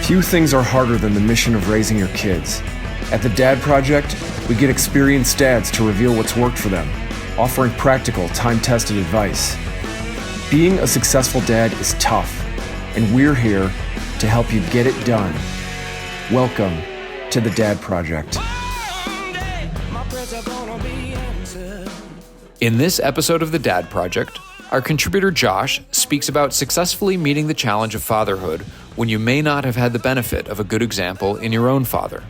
Few things are harder than the mission of raising your kids. At the Dad Project, we get experienced dads to reveal what's worked for them, offering practical, time-tested advice. Being a successful dad is tough, and we're here to help you get it done. Welcome to the Dad Project. In this episode of the Dad Project, our contributor Josh speaks about successfully meeting the challenge of fatherhood when you may not have had the benefit of a good example in your own father.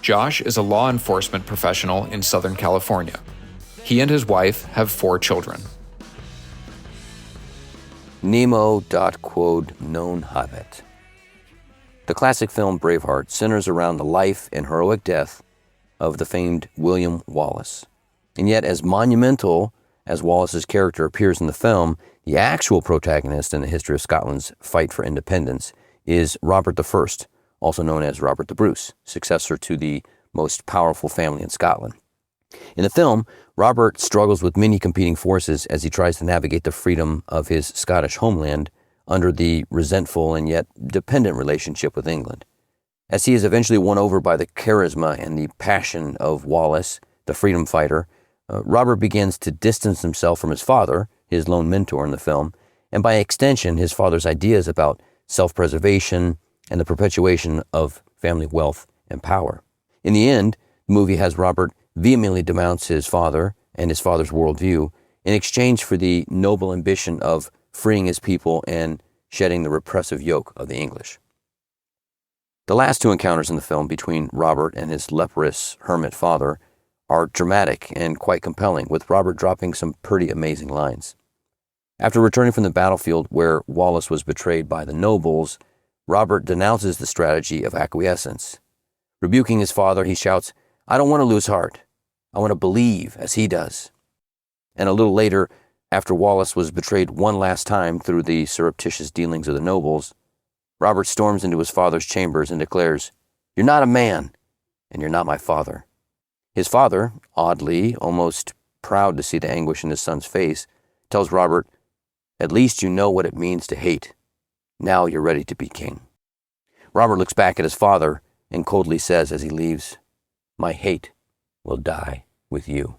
Josh is a law enforcement professional in Southern California. He and his wife have 4 children. Nemo dat quod non habet. The classic film Braveheart centers around the life and heroic death of the famed William Wallace. And yet, as monumental as Wallace's character appears in the film, the actual protagonist in the history of Scotland's fight for independence is Robert I, also known as Robert the Bruce, successor to the most powerful family in Scotland. In the film, Robert struggles with many competing forces as he tries to navigate the freedom of his Scottish homeland under the resentful and yet dependent relationship with England. As he is eventually won over by the charisma and the passion of Wallace, the freedom fighter, Robert begins to distance himself from his father, his lone mentor in the film, and by extension, his father's ideas about self-preservation and the perpetuation of family wealth and power. In the end, the movie has Robert vehemently denounce his father and his father's worldview in exchange for the noble ambition of freeing his people and shedding the repressive yoke of the English. The last 2 encounters in the film between Robert and his leprous hermit father are dramatic and quite compelling, with Robert dropping some pretty amazing lines. After returning from the battlefield where Wallace was betrayed by the nobles, Robert denounces the strategy of acquiescence. Rebuking his father, he shouts, "I don't want to lose heart. I want to believe as he does." And a little later, after Wallace was betrayed one last time through the surreptitious dealings of the nobles, Robert storms into his father's chambers and declares, "You're not a man, and you're not my father." His father, oddly, almost proud to see the anguish in his son's face, tells Robert, "At least you know what it means to hate. Now you're ready to be king." Robert looks back at his father and coldly says as he leaves, "My hate will die with you."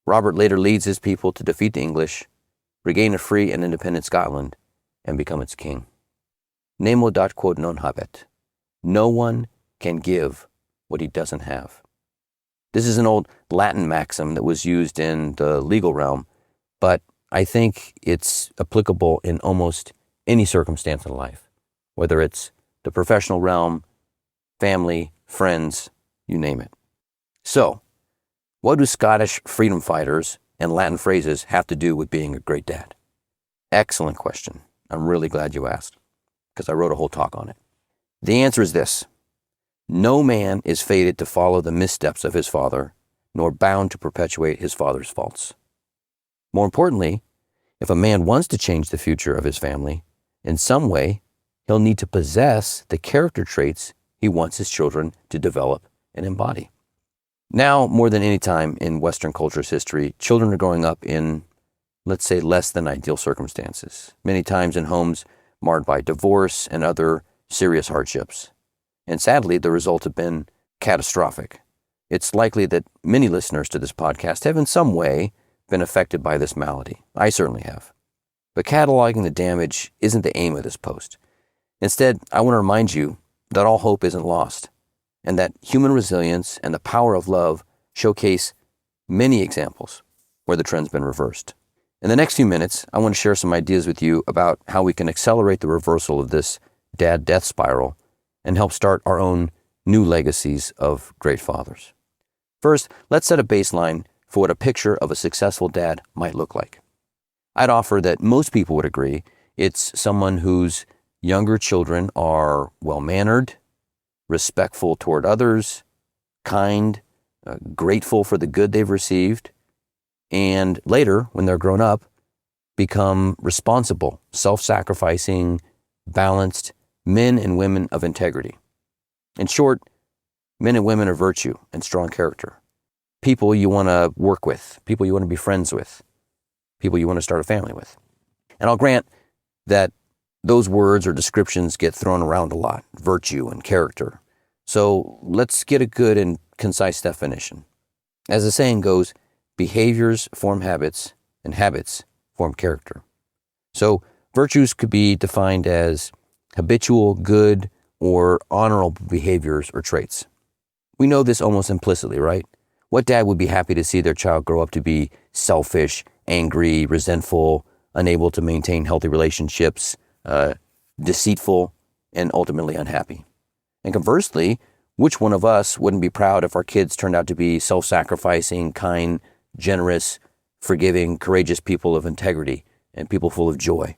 Robert later leads his people to defeat the English, regain a free and independent Scotland, and become its king. Nemo dat quod non habet. No one can give what he doesn't have. This is an old Latin maxim that was used in the legal realm, but I think it's applicable in almost any circumstance in life, whether it's the professional realm, family, friends, you name it. So, what do Scottish freedom fighters and Latin phrases have to do with being a great dad? Excellent question. I'm really glad you asked, because I wrote a whole talk on it. The answer is this: no man is fated to follow the missteps of his father, nor bound to perpetuate his father's faults. More importantly, if a man wants to change the future of his family, in some way, he'll need to possess the character traits he wants his children to develop and embody. Now, more than any time in Western culture's history, children are growing up in, let's say, less than ideal circumstances, many times in homes marred by divorce and other serious hardships. And sadly, the results have been catastrophic. It's likely that many listeners to this podcast have in some way been affected by this malady. I certainly have. But cataloging the damage isn't the aim of this post. Instead, I want to remind you that all hope isn't lost, and that human resilience and the power of love showcase many examples where the trend's been reversed. In the next few minutes, I want to share some ideas with you about how we can accelerate the reversal of this dad death spiral and help start our own new legacies of great fathers. First, let's set a baseline for what a picture of a successful dad might look like. I'd offer that most people would agree it's someone whose younger children are well-mannered, respectful toward others, kind, grateful for the good they've received, and later, when they're grown up, become responsible, self-sacrificing, balanced men and women of integrity. In short, men and women of virtue and strong character. People you want to work with, people you want to be friends with, people you want to start a family with. And I'll grant that Those words or descriptions get thrown around a lot, virtue and character. So let's get a good and concise definition. As the saying goes, behaviors form habits, and habits form character. So virtues could be defined as habitual, good, or honorable behaviors or traits. We know this almost implicitly, right? What dad would be happy to see their child grow up to be selfish, angry, resentful, unable to maintain healthy relationships, deceitful, and ultimately unhappy? And conversely, which one of us wouldn't be proud if our kids turned out to be self-sacrificing, kind, generous, forgiving, courageous people of integrity and people full of joy?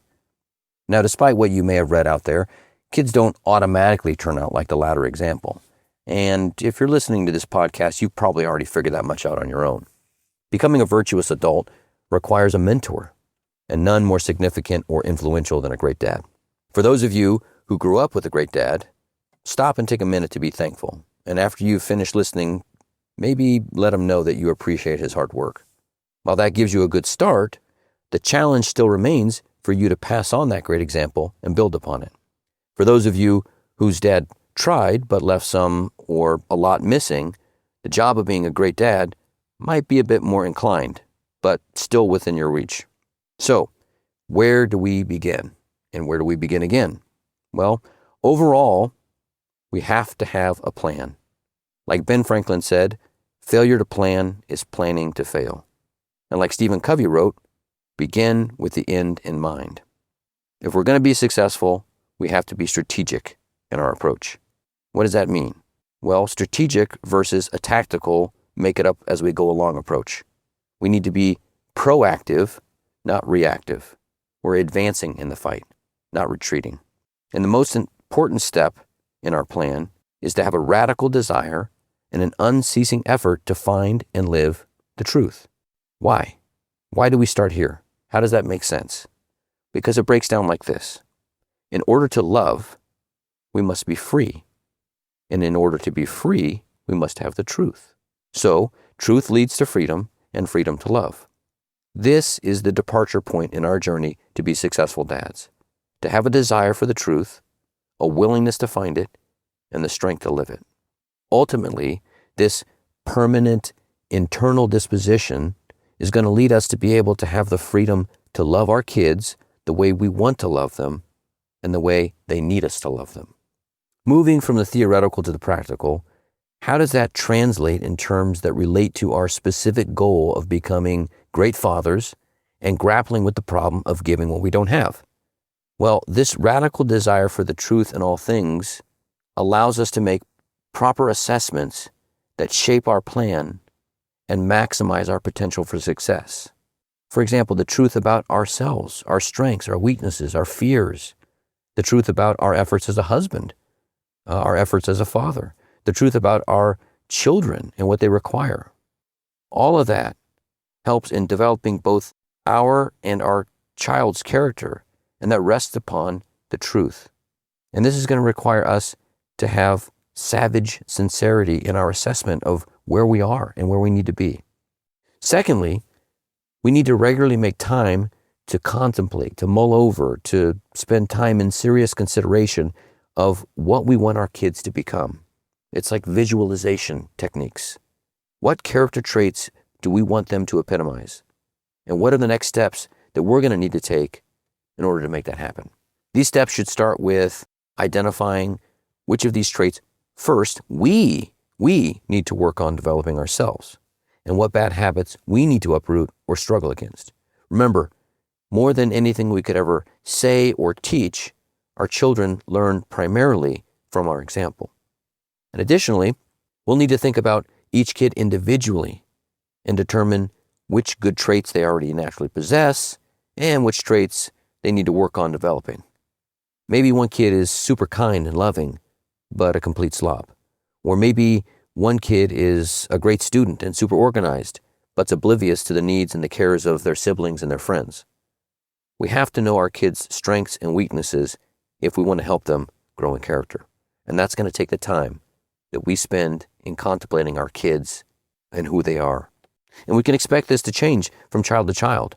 Now, despite what you may have read out there, kids don't automatically turn out like the latter example. And if you're listening to this podcast, you've probably already figured that much out on your own. Becoming a virtuous adult requires a mentor, and none more significant or influential than a great dad. For those of you who grew up with a great dad, stop and take a minute to be thankful. And after you've finished listening, maybe let him know that you appreciate his hard work. While that gives you a good start, the challenge still remains for you to pass on that great example and build upon it. For those of you whose dad tried but left some or a lot missing, the job of being a great dad might be a bit more inclined, but still within your reach. So, where do we begin? And where do we begin again? Well, overall, we have to have a plan. Like Ben Franklin said, failure to plan is planning to fail. And like Stephen Covey wrote, begin with the end in mind. If we're going to be successful, we have to be strategic in our approach. What does that mean? Well, strategic versus a tactical make it up as we go along approach. We need to be proactive, not reactive. We're advancing in the fight, not retreating. And the most important step in our plan is to have a radical desire and an unceasing effort to find and live the truth. Why? Why do we start here? How does that make sense? Because it breaks down like this. In order to love, we must be free. And in order to be free, we must have the truth. So, truth leads to freedom, and freedom to love. This is the departure point in our journey to be successful dads. To have a desire for the truth, a willingness to find it, and the strength to live it. Ultimately, this permanent internal disposition is going to lead us to be able to have the freedom to love our kids the way we want to love them and the way they need us to love them. Moving from the theoretical to the practical, how does that translate in terms that relate to our specific goal of becoming great fathers and grappling with the problem of giving what we don't have? Well, this radical desire for the truth in all things allows us to make proper assessments that shape our plan and maximize our potential for success. For example, the truth about ourselves, our strengths, our weaknesses, our fears, the truth about our efforts as a husband, our efforts as a father, the truth about our children and what they require. All of that helps in developing both our and our child's character, and that rests upon the truth. And this is going to require us to have savage sincerity in our assessment of where we are and where we need to be. Secondly, we need to regularly make time to contemplate, to mull over, to spend time in serious consideration of what we want our kids to become. It's like visualization techniques. What character traits do we want them to epitomize? And what are the next steps that we're going to need to take in order to make that happen? These steps should start with identifying which of these traits first we need to work on developing ourselves, and what bad habits we need to uproot or struggle against. Remember, more than anything we could ever say or teach, our children learn primarily from our example. And additionally, we'll need to think about each kid individually and determine which good traits they already naturally possess and which traits they need to work on developing. Maybe one kid is super kind and loving, but a complete slob. Or maybe one kid is a great student and super organized, but's oblivious to the needs and the cares of their siblings and their friends. We have to know our kids' strengths and weaknesses if we want to help them grow in character. And that's going to take the time that we spend in contemplating our kids and who they are. And we can expect this to change from child to child,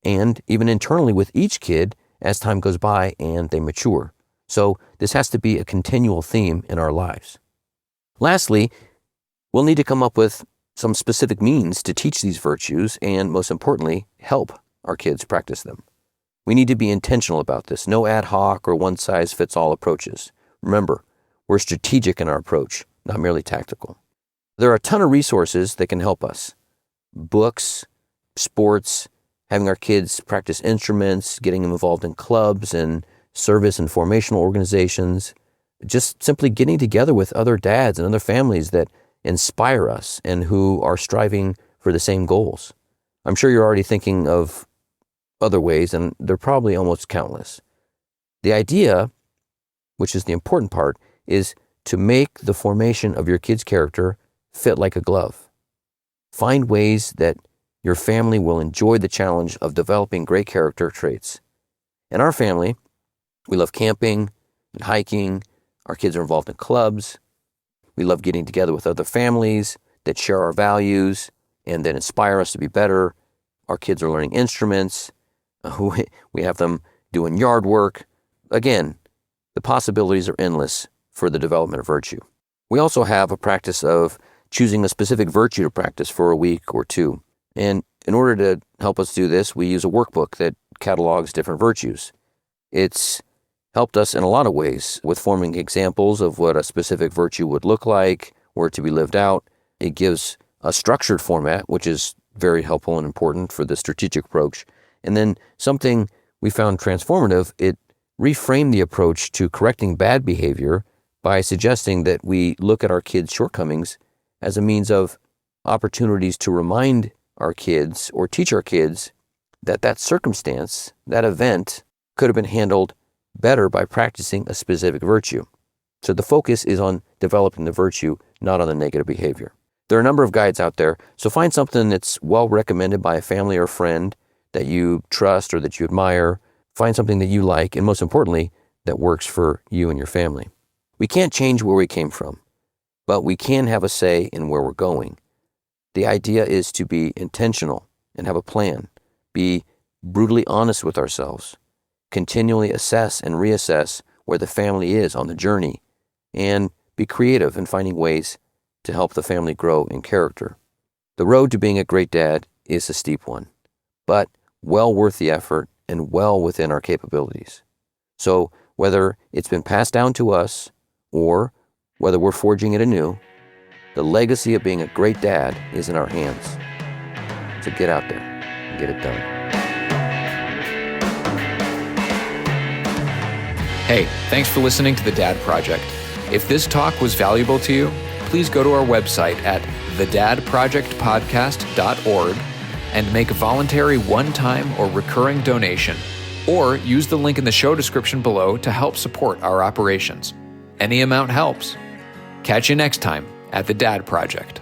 and even internally with each kid as time goes by and they mature. So this has to be a continual theme in our lives. Lastly, we'll need to come up with some specific means to teach these virtues and, most importantly, help our kids practice them. We need to be intentional about this. No ad hoc or one-size-fits-all approaches. Remember, we're strategic in our approach, not merely tactical. There are a ton of resources that can help us. Books, sports, having our kids practice instruments, getting them involved in clubs and service and formational organizations, just simply getting together with other dads and other families that inspire us and who are striving for the same goals. I'm sure you're already thinking of other ways, and they're probably almost countless. The idea, which is the important part, is to make the formation of your kid's character fit like a glove. Find ways that your family will enjoy the challenge of developing great character traits. In our family, we love camping and hiking. Our kids are involved in clubs. We love getting together with other families that share our values and that inspire us to be better. Our kids are learning instruments. We have them doing yard work. Again, the possibilities are endless for the development of virtue. We also have a practice of choosing a specific virtue to practice for a week or two. And in order to help us do this, we use a workbook that catalogs different virtues. It's helped us in a lot of ways with forming examples of what a specific virtue would look like or to be lived out. It gives a structured format, which is very helpful and important for the strategic approach. And then something we found transformative, it reframed the approach to correcting bad behavior by suggesting that we look at our kids' shortcomings as a means of opportunities to remind our kids or teach our kids that that circumstance, that event, could have been handled better by practicing a specific virtue. So the focus is on developing the virtue, not on the negative behavior. There are a number of guides out there, so find something that's well recommended by a family or friend that you trust or that you admire. Find something that you like, and most importantly, that works for you and your family. We can't change where we came from, but we can have a say in where we're going. The idea is to be intentional and have a plan, be brutally honest with ourselves, continually assess and reassess where the family is on the journey, and be creative in finding ways to help the family grow in character. The road to being a great dad is a steep one, but well worth the effort and well within our capabilities. So whether it's been passed down to us or whether we're forging it anew, the legacy of being a great dad is in our hands. So get out there and get it done. Hey, thanks for listening to The Dad Project. If this talk was valuable to you, please go to our website at thedadprojectpodcast.org and make a voluntary one-time or recurring donation, or use the link in the show description below to help support our operations. Any amount helps. Catch you next time at The Dad Project.